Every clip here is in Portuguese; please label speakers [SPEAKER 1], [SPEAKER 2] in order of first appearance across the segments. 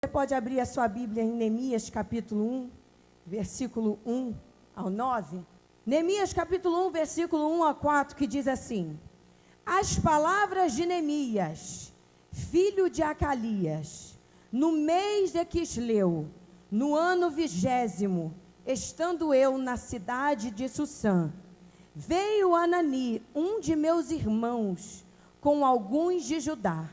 [SPEAKER 1] Você pode abrir a sua Bíblia em Neemias capítulo 1, versículo 1 ao 9. Neemias capítulo 1, versículo 1 a 4, que diz assim: As palavras de Neemias, filho de Acalias, no mês de Quisleu, no ano 20º, estando eu na cidade de Sussã, veio Anani, um de meus irmãos, com alguns de Judá.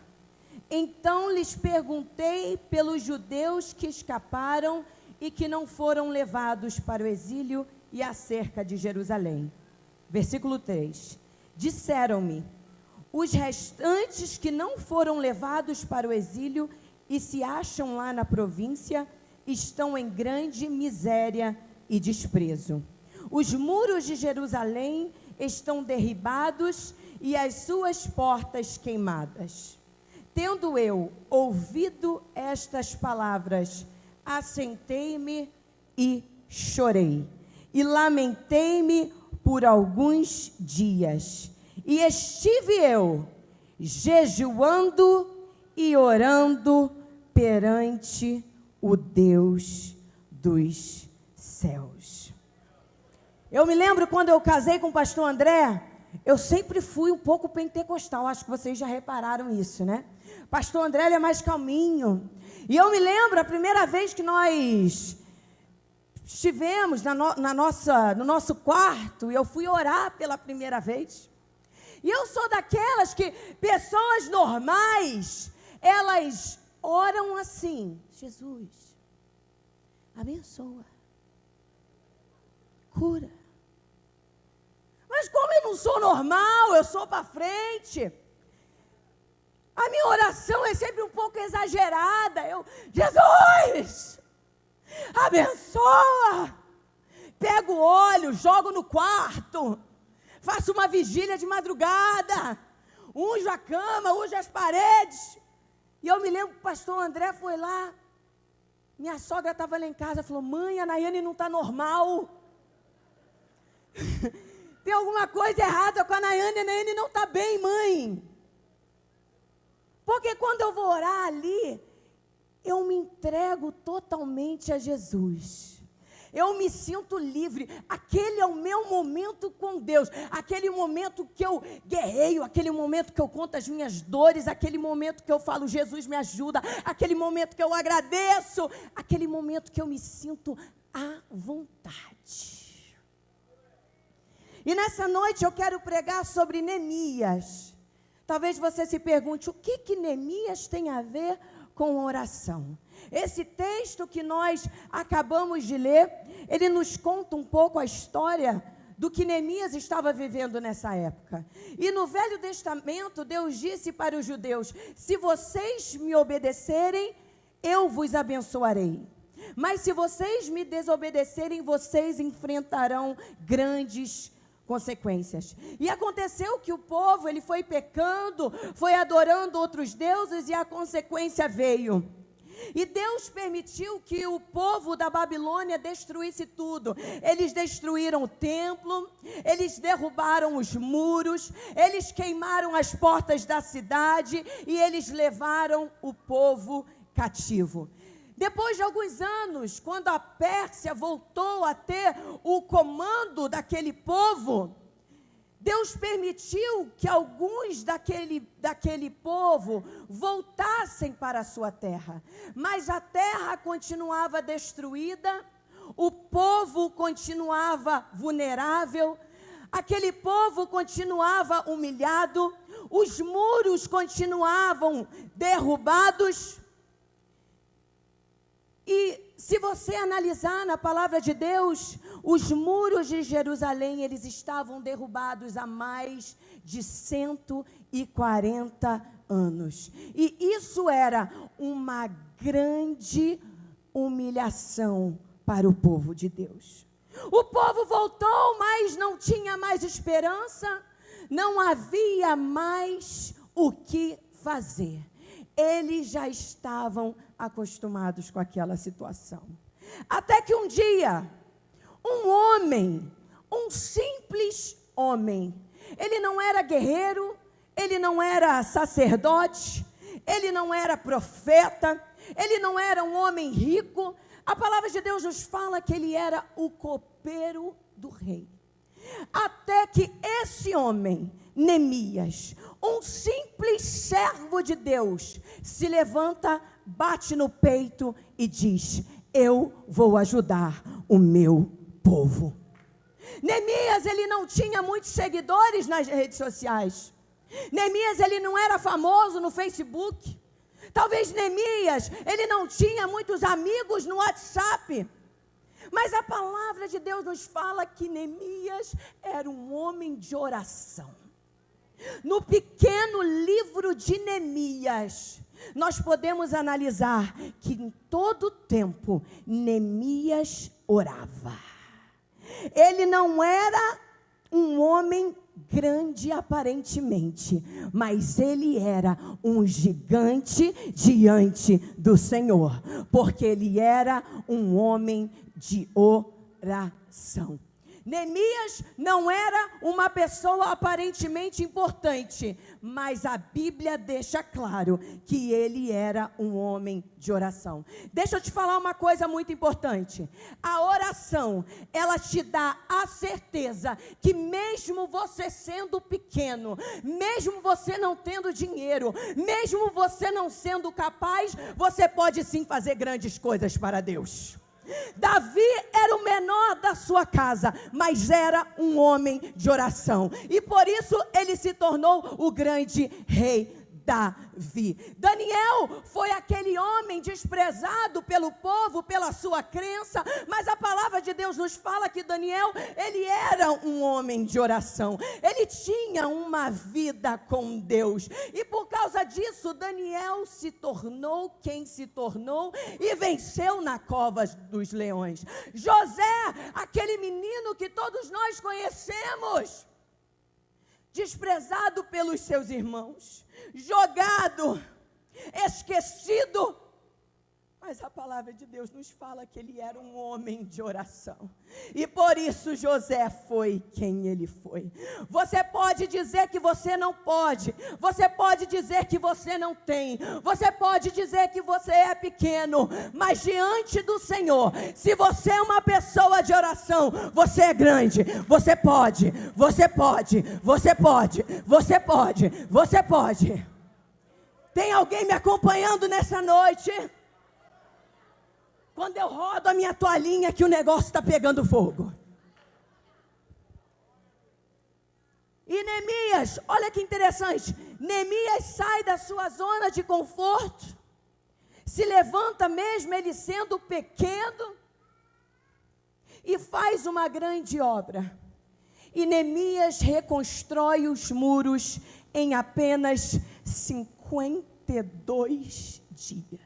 [SPEAKER 1] Então lhes perguntei pelos judeus que escaparam e que não foram levados para o exílio e acerca de Jerusalém. Versículo 3. Disseram-me: os restantes que não foram levados para o exílio e se acham lá na província, estão em grande miséria e desprezo. Os muros de Jerusalém estão derribados e as suas portas queimadas. Tendo eu ouvido estas palavras, assentei-me e chorei, e lamentei-me por alguns dias. E estive eu jejuando e orando perante o Deus dos céus. Eu me lembro quando eu casei com o pastor André, eu sempre fui um pouco pentecostal, acho que vocês já repararam isso, né? Pastor André, ele é mais calminho. E eu me lembro a primeira vez que nós estivemos no nosso quarto, e eu fui orar pela primeira vez. E eu sou daquelas que pessoas normais, elas oram assim: Jesus, abençoa, cura. Mas como eu não sou normal, eu sou para frente, a minha oração é sempre um pouco exagerada. Jesus, abençoa. Pego o óleo, jogo no quarto, faço uma vigília de madrugada, unjo a cama, unjo as paredes. E eu me lembro que o pastor André foi lá, minha sogra estava lá em casa, falou: mãe, a Nayane não está normal. Tem alguma coisa errada com a Nayane não está bem, mãe. Porque quando eu vou orar ali, eu me entrego totalmente a Jesus. Eu me sinto livre. Aquele é o meu momento com Deus. Aquele momento que eu guerreio, aquele momento que eu conto as minhas dores, aquele momento que eu falo: Jesus, me ajuda. Aquele momento que eu agradeço, aquele momento que eu me sinto à vontade. E nessa noite eu quero pregar sobre Neemias. Talvez você se pergunte: o que Neemias tem a ver com oração? Esse texto que nós acabamos de ler, ele nos conta um pouco a história do que Neemias estava vivendo nessa época. E no Velho Testamento, Deus disse para os judeus: se vocês me obedecerem, eu vos abençoarei. Mas se vocês me desobedecerem, vocês enfrentarão grandes consequências. E aconteceu que o povo, ele foi pecando, foi adorando outros deuses, e a consequência veio. E Deus permitiu que o povo da Babilônia destruísse tudo. Eles destruíram o templo, eles derrubaram os muros, eles queimaram as portas da cidade e eles levaram o povo cativo. Depois de alguns anos, quando a Pérsia voltou a ter o comando daquele povo, Deus permitiu que alguns daquele povo voltassem para a sua terra. Mas a terra continuava destruída, o povo continuava vulnerável, aquele povo continuava humilhado, os muros continuavam derrubados. E se você analisar na palavra de Deus, os muros de Jerusalém, eles estavam derrubados há mais de 140 anos. E isso era uma grande humilhação para o povo de Deus. O povo voltou, mas não tinha mais esperança, não havia mais o que fazer. Eles já estavam acostumados com aquela situação. Até que um dia, um homem, um simples homem, ele não era guerreiro, ele não era sacerdote, ele não era profeta, ele não era um homem rico. A palavra de Deus nos fala que ele era o copeiro do rei. Até que esse homem, Neemias, um simples servo de Deus, se levanta, bate no peito e diz: eu vou ajudar o meu povo. Neemias, ele não tinha muitos seguidores nas redes sociais. Neemias, ele não era famoso no Facebook. Talvez Neemias, ele não tinha muitos amigos no WhatsApp. Mas a palavra de Deus nos fala que Neemias era um homem de oração. No pequeno livro de Neemias, nós podemos analisar que em todo tempo Neemias orava. Ele não era um homem grande aparentemente, mas ele era um gigante diante do Senhor, porque ele era um homem de oração. Neemias não era uma pessoa aparentemente importante, mas a Bíblia deixa claro que ele era um homem de oração. Deixa eu te falar uma coisa muito importante. A oração, ela te dá a certeza que mesmo você sendo pequeno, mesmo você não tendo dinheiro, mesmo você não sendo capaz, você pode sim fazer grandes coisas para Deus. Davi era o menor da sua casa, mas era um homem de oração, e por isso ele se tornou o grande rei Davi. Daniel foi aquele homem desprezado pelo povo, pela sua crença, mas a palavra de Deus nos fala que Daniel, ele era um homem de oração, ele tinha uma vida com Deus, e por causa disso, Daniel se tornou quem se tornou e venceu na cova dos leões. José, aquele menino que todos nós conhecemos, desprezado pelos seus irmãos, jogado, esquecido, mas a palavra de Deus nos fala que ele era um homem de oração, e por isso José foi quem ele foi. Você pode dizer que você não pode, você pode dizer que você não tem, você pode dizer que você é pequeno, mas diante do Senhor, se você é uma pessoa de oração, você é grande, você pode, você pode, você pode, você pode, você pode. Tem alguém me acompanhando nessa noite? Quando eu rodo a minha toalhinha que o negócio está pegando fogo. E Neemias, olha que interessante, Neemias sai da sua zona de conforto, se levanta mesmo ele sendo pequeno, e faz uma grande obra. E Neemias reconstrói os muros em apenas 52 dias.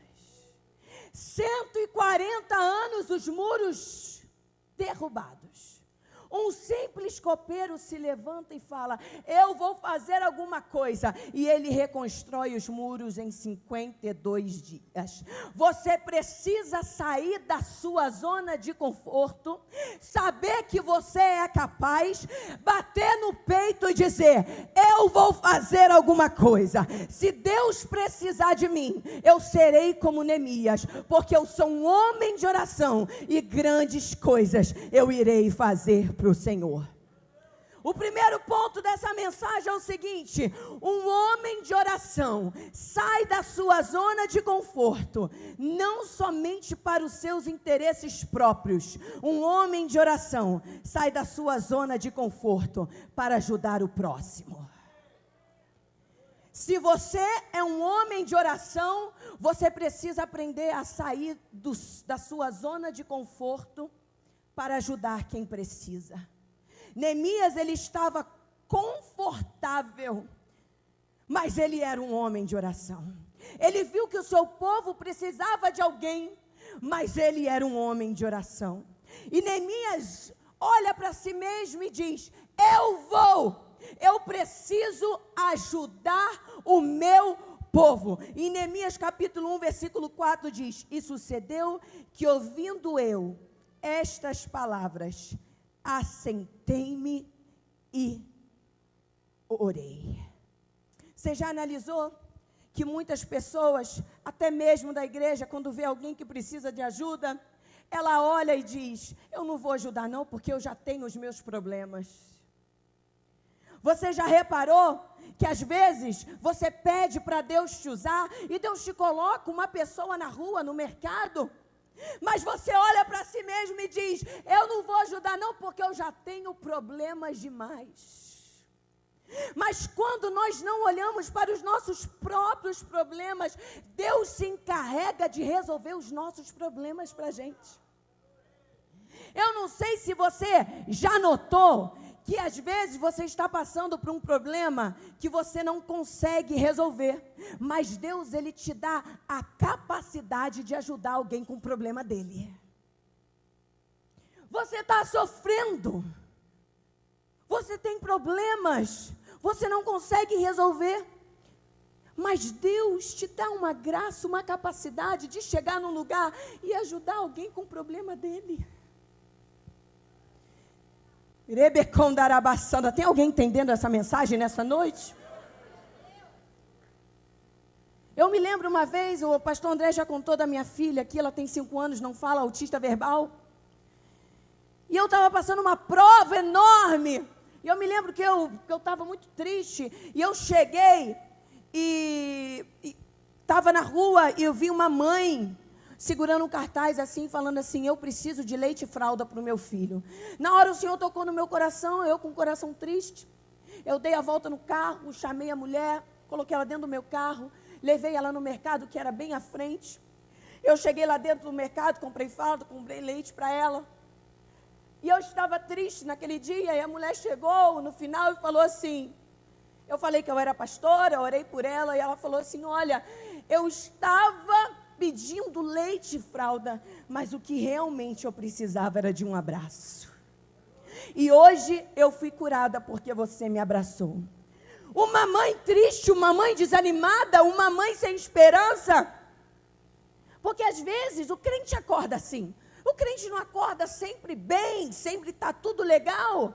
[SPEAKER 1] 140 anos os muros derrubados. Um simples copeiro se levanta e fala: eu vou fazer alguma coisa, e ele reconstrói os muros em 52 dias. Você precisa sair da sua zona de conforto, saber que você é capaz, bater no peito e dizer: eu vou fazer alguma coisa. Se Deus precisar de mim, eu serei como Neemias, porque eu sou um homem de oração, e grandes coisas eu irei fazer para o Senhor. O primeiro ponto dessa mensagem é o seguinte: um homem de oração sai da sua zona de conforto, não somente para os seus interesses próprios. Um homem de oração sai da sua zona de conforto para ajudar o próximo. Se você é um homem de oração, você precisa aprender a sair da sua zona de conforto para ajudar quem precisa. Neemias, ele estava confortável, mas ele era um homem de oração. Ele viu que o seu povo precisava de alguém, mas ele era um homem de oração. E Neemias olha para si mesmo e diz: eu preciso ajudar o meu povo. E Neemias capítulo 1, versículo 4 diz: e sucedeu que, ouvindo eu estas palavras, assentei-me e orei. Você já analisou que muitas pessoas, até mesmo da igreja, quando vê alguém que precisa de ajuda, ela olha e diz: eu não vou ajudar não, porque eu já tenho os meus problemas. Você já reparou que às vezes você pede para Deus te usar e Deus te coloca uma pessoa na rua, no mercado, mas você olha para si mesmo e diz: eu não vou ajudar não, porque eu já tenho problemas demais. Mas quando nós não olhamos para os nossos próprios problemas, Deus se encarrega de resolver os nossos problemas para a gente. Eu não sei se você já notou que às vezes você está passando por um problema que você não consegue resolver, mas Deus, Ele te dá a capacidade de ajudar alguém com o problema dele. Você está sofrendo, você tem problemas, você não consegue resolver, mas Deus te dá uma graça, uma capacidade de chegar num lugar e ajudar alguém com o problema dele. Tem alguém entendendo essa mensagem nessa noite? Eu me lembro uma vez, o pastor André já contou da minha filha aqui, ela tem 5 anos, não fala, autista verbal. E eu estava passando uma prova enorme. E eu me lembro que eu estava muito triste. E eu cheguei e estava na rua e eu vi uma mãe segurando um cartaz assim, falando assim: eu preciso de leite e fralda para o meu filho. Na hora o Senhor tocou no meu coração, eu com o coração triste. Eu dei a volta no carro, chamei a mulher, coloquei ela dentro do meu carro, levei ela no mercado, que era bem à frente. Eu cheguei lá dentro do mercado, comprei fralda, comprei leite para ela. E eu estava triste naquele dia, e a mulher chegou no final e falou assim, eu falei que eu era pastora, orei por ela, e ela falou assim: olha, eu estava pedindo leite e fralda, mas o que realmente eu precisava era de um abraço. E hoje eu fui curada porque você me abraçou. Uma mãe triste, uma mãe desanimada, uma mãe sem esperança. Porque às vezes o crente acorda assim. O crente não acorda sempre bem, sempre está tudo legal.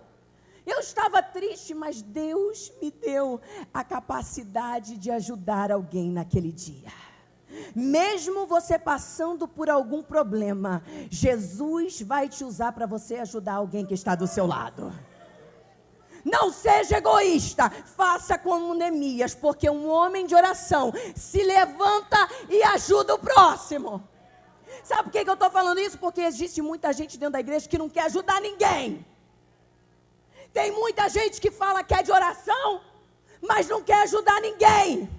[SPEAKER 1] Eu estava triste, mas Deus me deu a capacidade de ajudar alguém naquele dia. Mesmo você passando por algum problema, Jesus vai te usar para você ajudar alguém que está do seu lado. Não seja egoísta, faça como Neemias, porque um homem de oração se levanta e ajuda o próximo. Sabe por que eu estou falando isso? Porque existe muita gente dentro da igreja que não quer ajudar ninguém. Tem muita gente que fala que é de oração, mas não quer ajudar ninguém.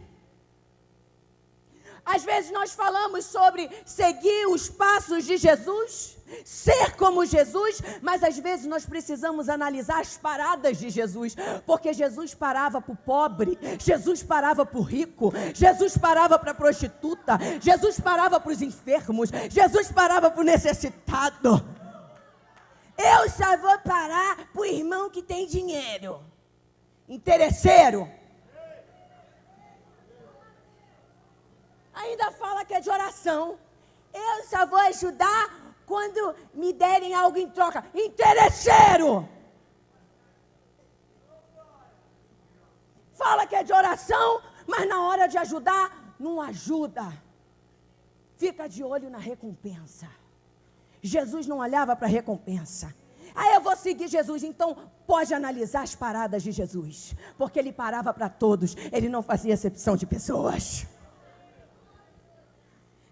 [SPEAKER 1] Às vezes nós falamos sobre seguir os passos de Jesus, ser como Jesus, mas às vezes nós precisamos analisar as paradas de Jesus, porque Jesus parava para o pobre, Jesus parava para o rico, Jesus parava para a prostituta, Jesus parava para os enfermos, Jesus parava para o necessitado. Eu só vou parar para o irmão que tem dinheiro, interesseiro. Ainda fala que é de oração. Eu só vou ajudar quando me derem algo em troca. Interesseiro! Fala que é de oração, mas na hora de ajudar, não ajuda. Fica de olho na recompensa. Jesus não olhava para a recompensa. Eu vou seguir Jesus, então pode analisar as paradas de Jesus. Porque ele parava para todos, ele não fazia acepção de pessoas.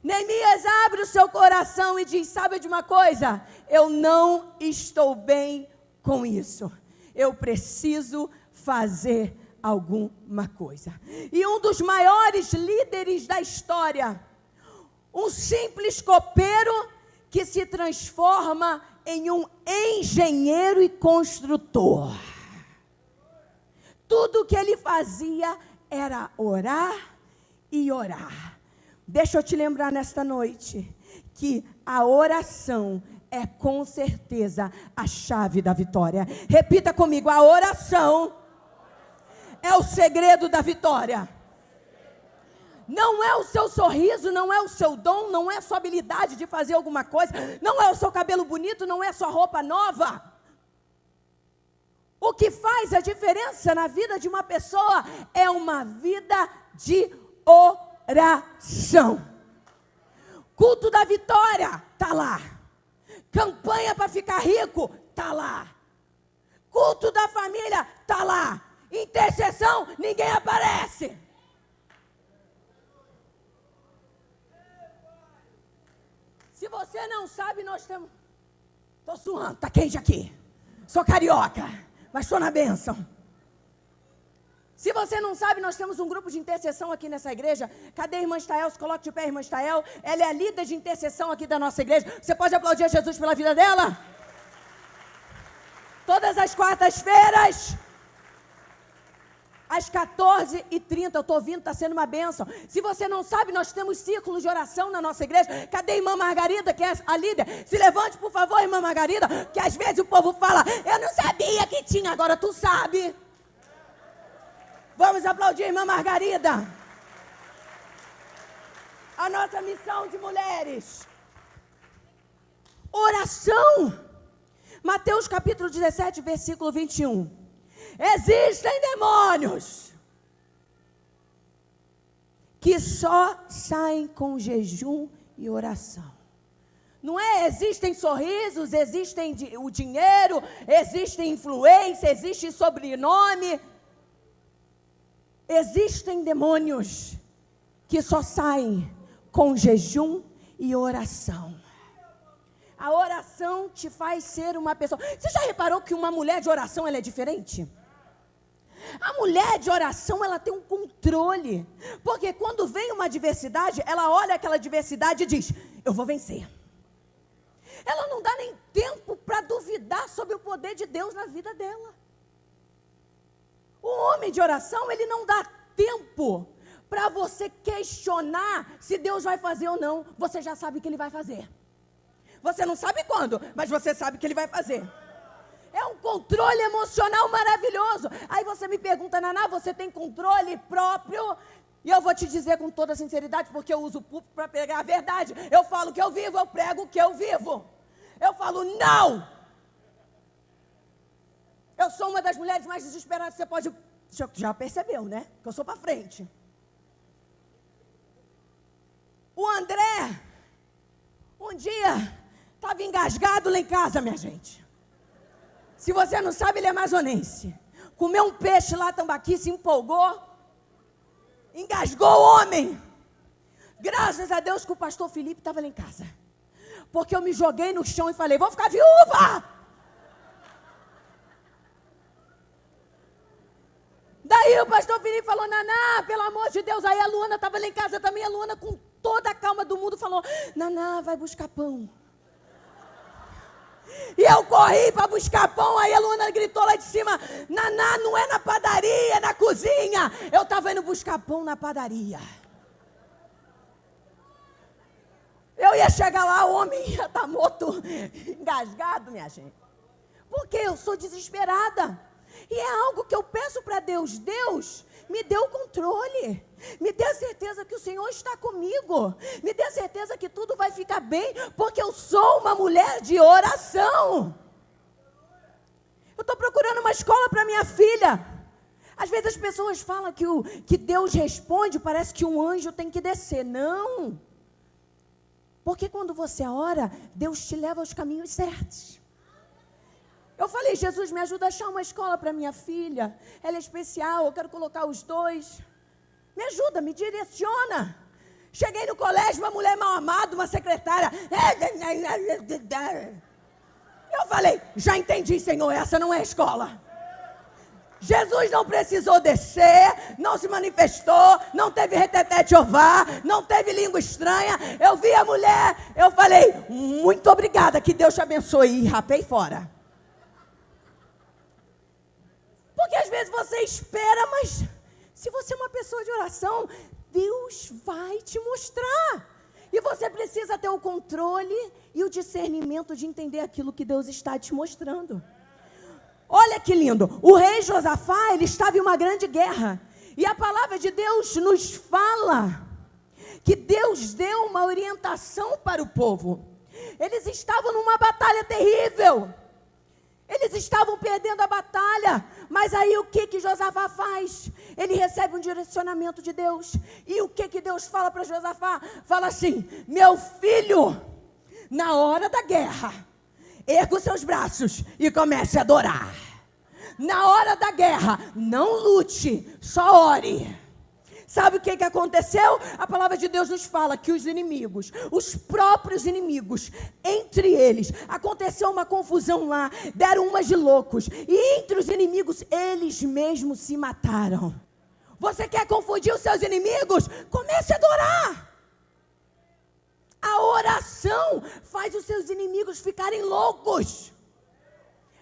[SPEAKER 1] Neemias abre o seu coração e diz: sabe de uma coisa? Eu não estou bem com isso. Eu preciso fazer alguma coisa. E um dos maiores líderes da história, um simples copeiro que se transforma em um engenheiro e construtor. Tudo que ele fazia era orar e orar. Deixa eu te lembrar nesta noite que a oração é com certeza a chave da vitória. Repita comigo: a oração é o segredo da vitória. Não é o seu sorriso, não é o seu dom, não é a sua habilidade de fazer alguma coisa, não é o seu cabelo bonito, não é a sua roupa nova. O que faz a diferença na vida de uma pessoa é uma vida de oração. Culto da vitória, tá lá. Campanha para ficar rico, tá lá. Culto da família, tá lá. Intercessão, ninguém aparece. Se você não sabe, nós temos... Estou suando, tá quente aqui. Sou carioca, mas estou na bênção. Se você não sabe, nós temos um grupo de intercessão aqui nessa igreja. Cadê a irmã Estael? Se coloque de pé, irmã Estael. Ela é a líder de intercessão aqui da nossa igreja. Você pode aplaudir a Jesus pela vida dela? Todas as quartas-feiras, às 14h30, eu estou ouvindo, está sendo uma bênção. Se você não sabe, nós temos círculos de oração na nossa igreja. Cadê a irmã Margarida, que é a líder? Se levante, por favor, irmã Margarida, que às vezes o povo fala, eu não sabia que tinha, agora tu sabe. Vamos aplaudir a irmã Margarida. A nossa missão de mulheres. Oração. Mateus capítulo 17, versículo 21. Existem demônios que só saem com jejum e oração. Não é? Existem sorrisos, existem o dinheiro, existe influência, existe sobrenome. Existem demônios que só saem com jejum e oração. A oração te faz ser uma pessoa... Você já reparou que uma mulher de oração ela é diferente? A mulher de oração, ela tem um controle. Porque quando vem uma adversidade, ela olha aquela adversidade e diz, eu vou vencer. Ela não dá nem tempo para duvidar sobre o poder de Deus na vida dela. O homem de oração, ele não dá tempo para você questionar se Deus vai fazer ou não. Você já sabe que Ele vai fazer. Você não sabe quando, mas você sabe que Ele vai fazer. É um controle emocional maravilhoso. Aí você me pergunta, Naná, você tem controle próprio? E eu vou te dizer com toda sinceridade, porque eu uso o púlpito para pregar a verdade. Eu falo que eu vivo, eu prego o que eu vivo. Eu falo, não! Eu sou uma das mulheres mais desesperadas que você pode... Já percebeu, né? Que eu sou para frente. O André, um dia, estava engasgado lá em casa, minha gente. Se você não sabe, ele é amazonense. Comeu um peixe lá, tambaqui, se empolgou. Engasgou o homem. Graças a Deus que o pastor Felipe estava lá em casa. Porque eu me joguei no chão e falei, vou ficar viúva. Daí o pastor Felipe falou, Naná, pelo amor de Deus. Aí a Luana estava lá em casa também. A Luana, com toda a calma do mundo, falou, Naná, vai buscar pão. E eu corri para buscar pão. Aí a Luana gritou lá de cima, Naná, não é na padaria, é na cozinha. Eu estava indo buscar pão na padaria. Eu ia chegar lá, o homem ia estar morto, engasgado, minha gente. Porque eu sou desesperada. E é algo que eu peço para Deus. Deus, me dê o controle. Me dê a certeza que o Senhor está comigo. Me dê a certeza que tudo vai ficar bem, porque eu sou uma mulher de oração. Eu estou procurando uma escola para minha filha. Às vezes as pessoas falam que Deus responde, parece que um anjo tem que descer. Não. Porque quando você ora, Deus te leva aos caminhos certos. Eu falei, Jesus, me ajuda a achar uma escola para minha filha. Ela é especial, eu quero colocar os dois. Me ajuda, me direciona. Cheguei no colégio, uma mulher mal amada, uma secretária. Eu falei, já entendi, Senhor, essa não é a escola. Jesus não precisou descer, não se manifestou, não teve reteté de Jeová, não teve língua estranha. Eu vi a mulher, eu falei, muito obrigada, que Deus te abençoe. E rapei fora. Porque às vezes você espera, mas se você é uma pessoa de oração, Deus vai te mostrar. E você precisa ter o controle e o discernimento de entender aquilo que Deus está te mostrando. Olha que lindo, o rei Josafá, ele estava em uma grande guerra. E a palavra de Deus nos fala que Deus deu uma orientação para o povo. Eles estavam numa batalha terrível. Eles estavam perdendo a batalha, mas aí o que Josafá faz? Ele recebe um direcionamento de Deus. E o que Deus fala para Josafá? Fala assim: meu filho, na hora da guerra, erga os seus braços e comece a adorar. Na hora da guerra, não lute, só ore. Sabe o que aconteceu? A palavra de Deus nos fala que os inimigos, os próprios inimigos, entre eles, aconteceu uma confusão lá, deram umas de loucos, e entre os inimigos, eles mesmos se mataram. Você quer confundir os seus inimigos? Comece a adorar. A oração faz os seus inimigos ficarem loucos.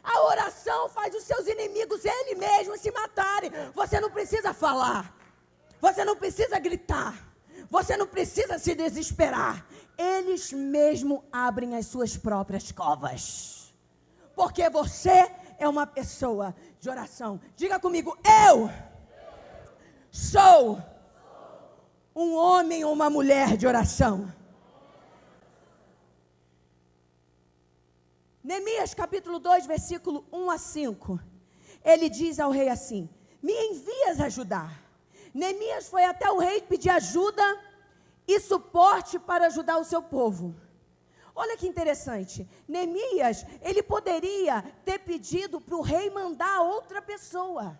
[SPEAKER 1] A oração faz os seus inimigos, eles mesmos, se matarem. Você não precisa falar. Você não precisa gritar, você não precisa se desesperar. Eles mesmo abrem as suas próprias covas. Porque você é uma pessoa de oração. Diga comigo: eu sou um homem ou uma mulher de oração. Neemias capítulo 2, versículo 1 a 5. Ele diz ao rei assim: me envias ajudar. Neemias foi até o rei pedir ajuda e suporte para ajudar o seu povo. Olha que interessante. Neemias, ele poderia ter pedido para o rei mandar outra pessoa.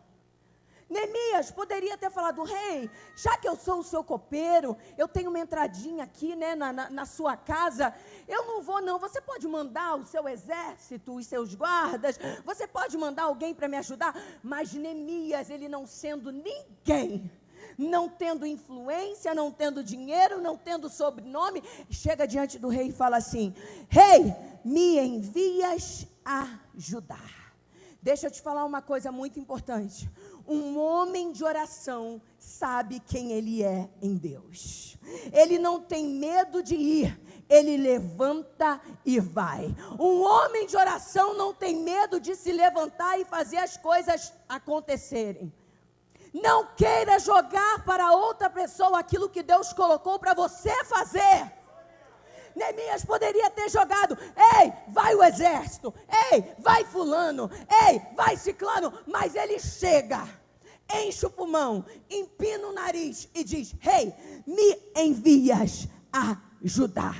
[SPEAKER 1] Neemias poderia ter falado: rei, já que eu sou o seu copeiro, eu tenho uma entradinha aqui, né, na sua casa, eu não vou não, você pode mandar o seu exército, os seus guardas, você pode mandar alguém para me ajudar. Mas Neemias, ele não sendo ninguém, não tendo influência, não tendo dinheiro, não tendo sobrenome, chega diante do rei e fala assim: rei, me envias ajudar. Deixa eu te falar uma coisa muito importante. Um homem de oração sabe quem ele é em Deus. Ele não tem medo de ir, ele levanta e vai. Um homem de oração não tem medo de se levantar e fazer as coisas acontecerem. Não queira jogar para outra pessoa aquilo que Deus colocou para você fazer. Neemias poderia ter jogado: ei, vai o exército, ei, vai fulano, ei, vai ciclano. Mas ele chega, enche o pulmão, empina o nariz e diz: rei, me envias ajudar.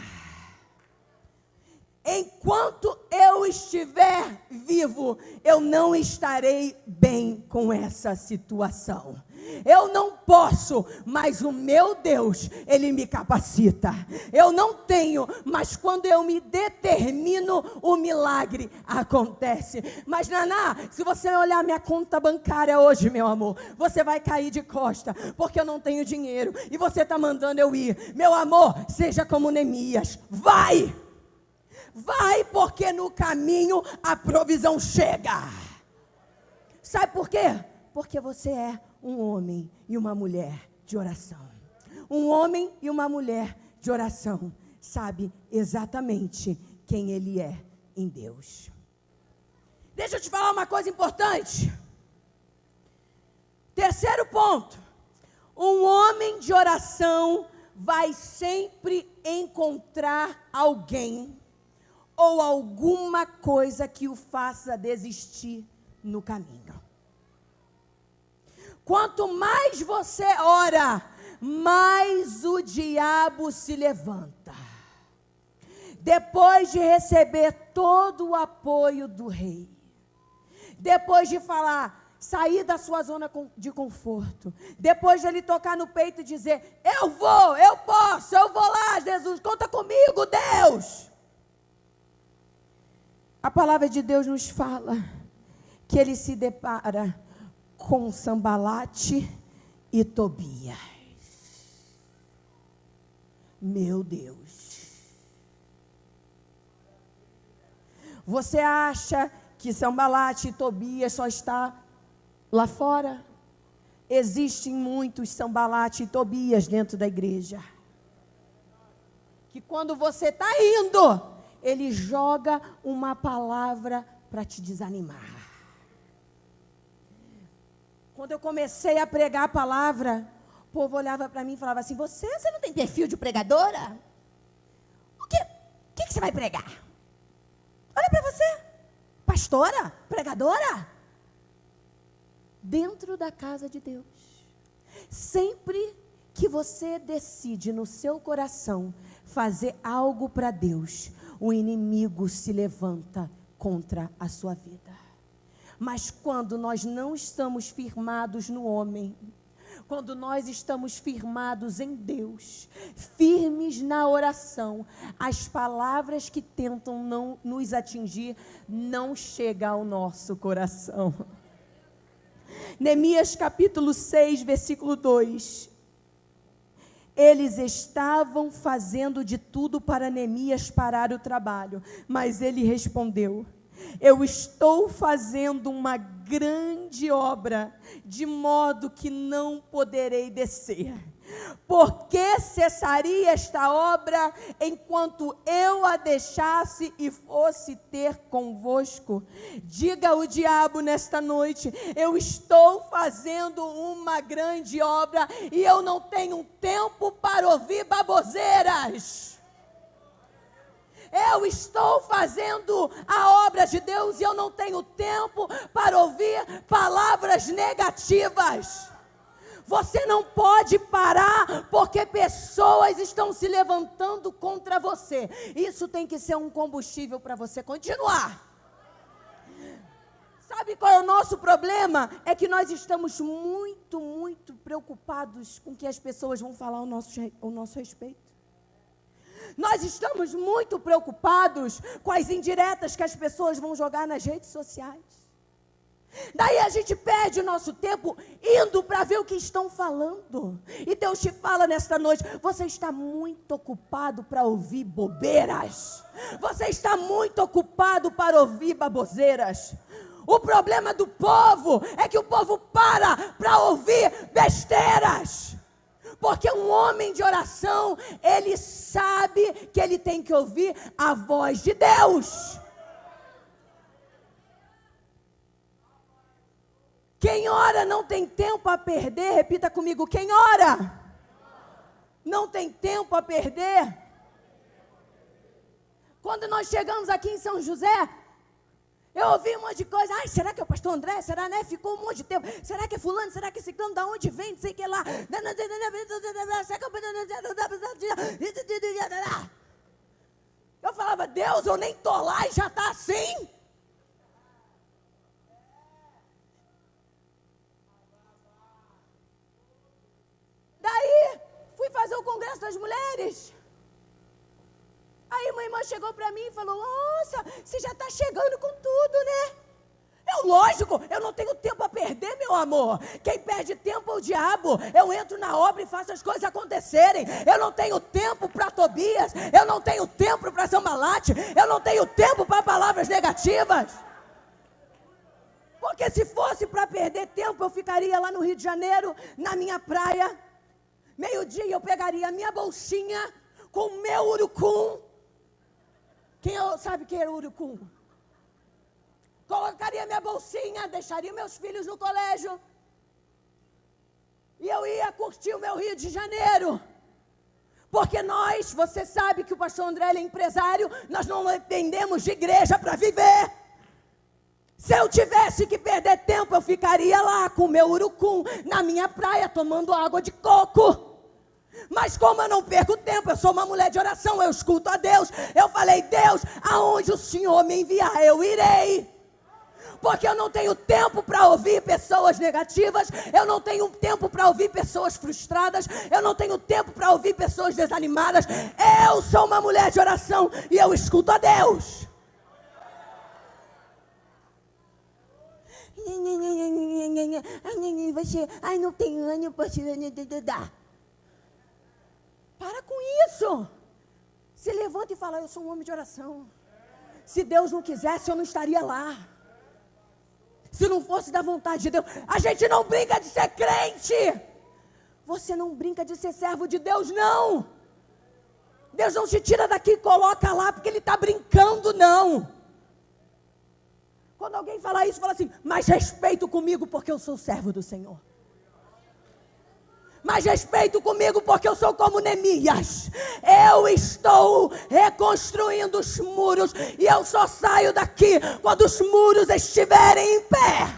[SPEAKER 1] Enquanto eu estiver vivo, eu não estarei bem com essa situação. Eu não posso, mas o meu Deus, Ele me capacita. Eu não tenho, mas quando eu me determino, o milagre acontece. Mas Naná, se você olhar minha conta bancária hoje, meu amor, você vai cair de costa, porque eu não tenho dinheiro, e você está mandando eu ir. Meu amor, seja como Neemias, vai! Vai, porque no caminho a provisão chega. Sabe por quê? Porque você é um homem e uma mulher de oração. Um homem e uma mulher de oração sabe exatamente quem ele é em Deus. Deixa eu te falar uma coisa importante. Terceiro ponto. Um homem de oração vai sempre encontrar alguém ou alguma coisa que o faça desistir no caminho. Quanto mais você ora, mais o diabo se levanta. Depois de receber todo o apoio do rei, depois de falar, sair da sua zona de conforto, depois de ele tocar no peito e dizer: eu vou, eu posso, eu vou lá, Jesus, conta comigo, Deus. A palavra de Deus nos fala que ele se depara com Sambalate e Tobias. Meu Deus. Você acha que Sambalate e Tobias só está lá fora? Existem muitos Sambalate e Tobias dentro da igreja. Que quando você está indo, ele joga uma palavra para te desanimar. Quando eu comecei a pregar a palavra, o povo olhava para mim e falava assim: você não tem perfil de pregadora? O que você vai pregar? Olha para você, pastora, pregadora. Dentro da casa de Deus. Sempre que você decide no seu coração fazer algo para Deus, o inimigo se levanta contra a sua vida. Mas quando nós não estamos firmados no homem, quando nós estamos firmados em Deus, firmes na oração, as palavras que tentam não nos atingir não chegam ao nosso coração. Neemias capítulo 6, versículo 2. Eles estavam fazendo de tudo para Neemias parar o trabalho, mas ele respondeu: eu estou fazendo uma grande obra, de modo que não poderei descer. Por que cessaria esta obra, enquanto eu a deixasse e fosse ter convosco? Diga ao diabo nesta noite: eu estou fazendo uma grande obra, e eu não tenho tempo para ouvir baboseiras. Eu estou fazendo a obra de Deus e eu não tenho tempo para ouvir palavras negativas. Você não pode parar porque pessoas estão se levantando contra você. Isso tem que ser um combustível para você continuar. Sabe qual é o nosso problema? É que nós estamos muito preocupados com o que as pessoas vão falar ao nosso respeito. Nós estamos muito preocupados com as indiretas que as pessoas vão jogar nas redes sociais. Daí a gente perde o nosso tempo indo para ver o que estão falando. E Deus te fala nesta noite: você está muito ocupado para ouvir bobeiras. Você está muito ocupado para ouvir baboseiras. O problema do povo é que o povo para ouvir besteiras. Porque um homem de oração, ele sabe que ele tem que ouvir a voz de Deus. Quem ora não tem tempo a perder. Repita comigo: quem ora não tem tempo a perder. Quando nós chegamos aqui em São José, eu ouvi um monte de coisa. Ai, será que é o pastor André? Será, né? Ficou um monte de tempo. Será que é fulano? Será que é ciclano? Da onde vem? Não sei o que lá. Eu falava: Deus, eu nem tô lá e já está assim. Daí, fui fazer o congresso das mulheres. Aí uma irmã chegou para mim e falou: nossa, você já está chegando com tudo, né? Lógico, eu não tenho tempo a perder, meu amor. Quem perde tempo é o diabo. Eu entro na obra e faço as coisas acontecerem. Eu não tenho tempo para Tobias. Eu não tenho tempo para Sambalate. Eu não tenho tempo para palavras negativas. Porque se fosse para perder tempo, eu ficaria lá no Rio de Janeiro, na minha praia. Meio-dia eu pegaria a minha bolsinha com o meu urucum. Quem sabe que era o urucum? Colocaria minha bolsinha, deixaria meus filhos no colégio. E eu ia curtir o meu Rio de Janeiro. Porque nós, você sabe que o pastor André é empresário, nós não dependemos de igreja para viver. Se eu tivesse que perder tempo, eu ficaria lá com o meu urucum, na minha praia, tomando água de coco. Mas como eu não perco tempo, eu sou uma mulher de oração, eu escuto a Deus. Eu falei: Deus, aonde o Senhor me enviar, eu irei. Porque eu não tenho tempo para ouvir pessoas negativas, eu não tenho tempo para ouvir pessoas frustradas, eu não tenho tempo para ouvir pessoas desanimadas. Eu sou uma mulher de oração e eu escuto a Deus. Ai, não tenho ânimo para dar. Para com isso. Se levanta e fala: eu sou um homem de oração. Se Deus não quisesse, eu não estaria lá. Se não fosse da vontade de Deus. A gente não brinca de ser crente. Você não brinca de ser servo de Deus, não. Deus não te tira daqui e coloca lá porque Ele está brincando, não. Quando alguém fala isso, fala assim: mas respeito comigo porque eu sou servo do Senhor. Mas respeito comigo, porque eu sou como Neemias. Eu estou reconstruindo os muros. E eu só saio daqui quando os muros estiverem em pé.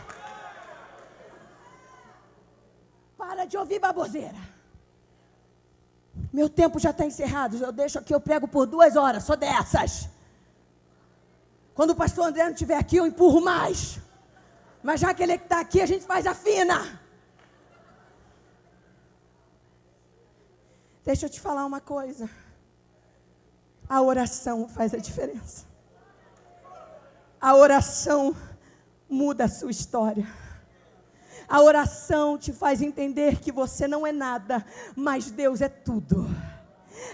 [SPEAKER 1] Para de ouvir baboseira. Meu tempo já está encerrado. Eu deixo aqui, eu prego por 2 horas. Sou dessas. Quando o pastor André não estiver aqui, eu empurro mais. Mas já que ele está aqui, a gente faz a fina. Deixa eu te falar uma coisa. A oração faz a diferença. A oração muda a sua história. A oração te faz entender que você não é nada, mas Deus é tudo.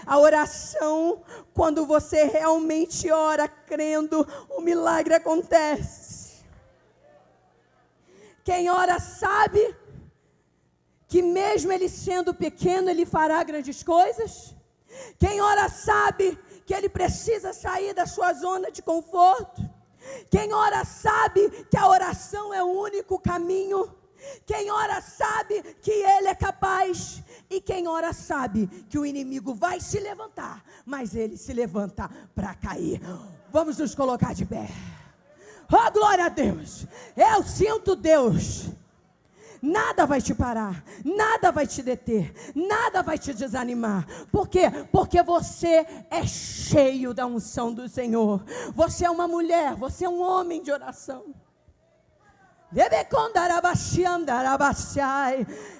[SPEAKER 1] A oração, quando você realmente ora crendo, o milagre acontece. Quem ora sabe que mesmo ele sendo pequeno, ele fará grandes coisas. Quem ora sabe que ele precisa sair da sua zona de conforto. Quem ora sabe que a oração é o único caminho. Quem ora sabe que ele é capaz. E quem ora sabe que o inimigo vai se levantar, mas ele se levanta para cair. Vamos nos colocar de pé. Oh, glória a Deus. Eu sinto Deus. Nada vai te parar, nada vai te deter, nada vai te desanimar. Por quê? Porque você é cheio da unção do Senhor. Você é uma mulher, você é um homem de oração.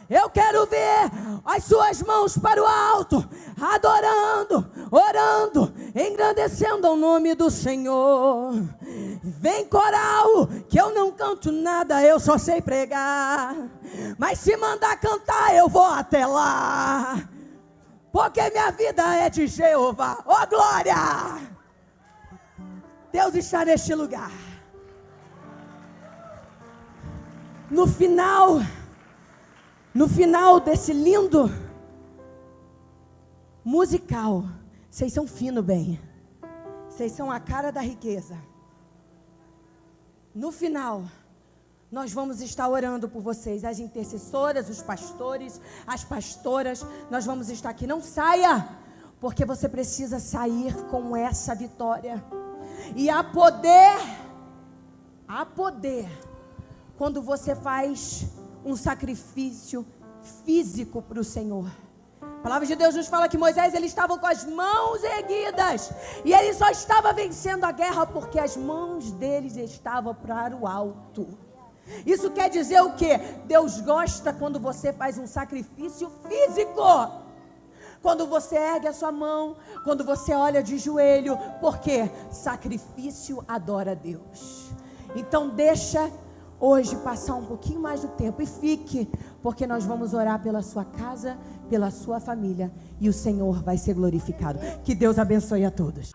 [SPEAKER 1] Eu quero ver as suas mãos para o alto, adorando, orando, engrandecendo o nome do Senhor. Vem coral, que eu não canto nada, eu só sei pregar. Mas se mandar cantar, eu vou até lá, porque minha vida é de Jeová. Oh, glória! Deus está neste lugar. No final desse lindo musical, vocês são finos bem. Vocês são a cara da riqueza. No final, nós vamos estar orando por vocês, as intercessoras, os pastores, as pastoras. Nós vamos estar aqui. Não saia, porque você precisa sair com essa vitória. E há poder, quando você faz um sacrifício físico para o Senhor. A palavra de Deus nos fala que Moisés, ele estava com as mãos erguidas, e ele só estava vencendo a guerra porque as mãos deles estavam para o alto. Isso quer dizer o quê? Deus gosta quando você faz um sacrifício físico. Quando você ergue a sua mão, quando você olha de joelho, porque sacrifício adora a Deus. Então deixa hoje passar um pouquinho mais do tempo e fique, porque nós vamos orar pela sua casa, pela sua família, e o Senhor vai ser glorificado. Que Deus abençoe a todos.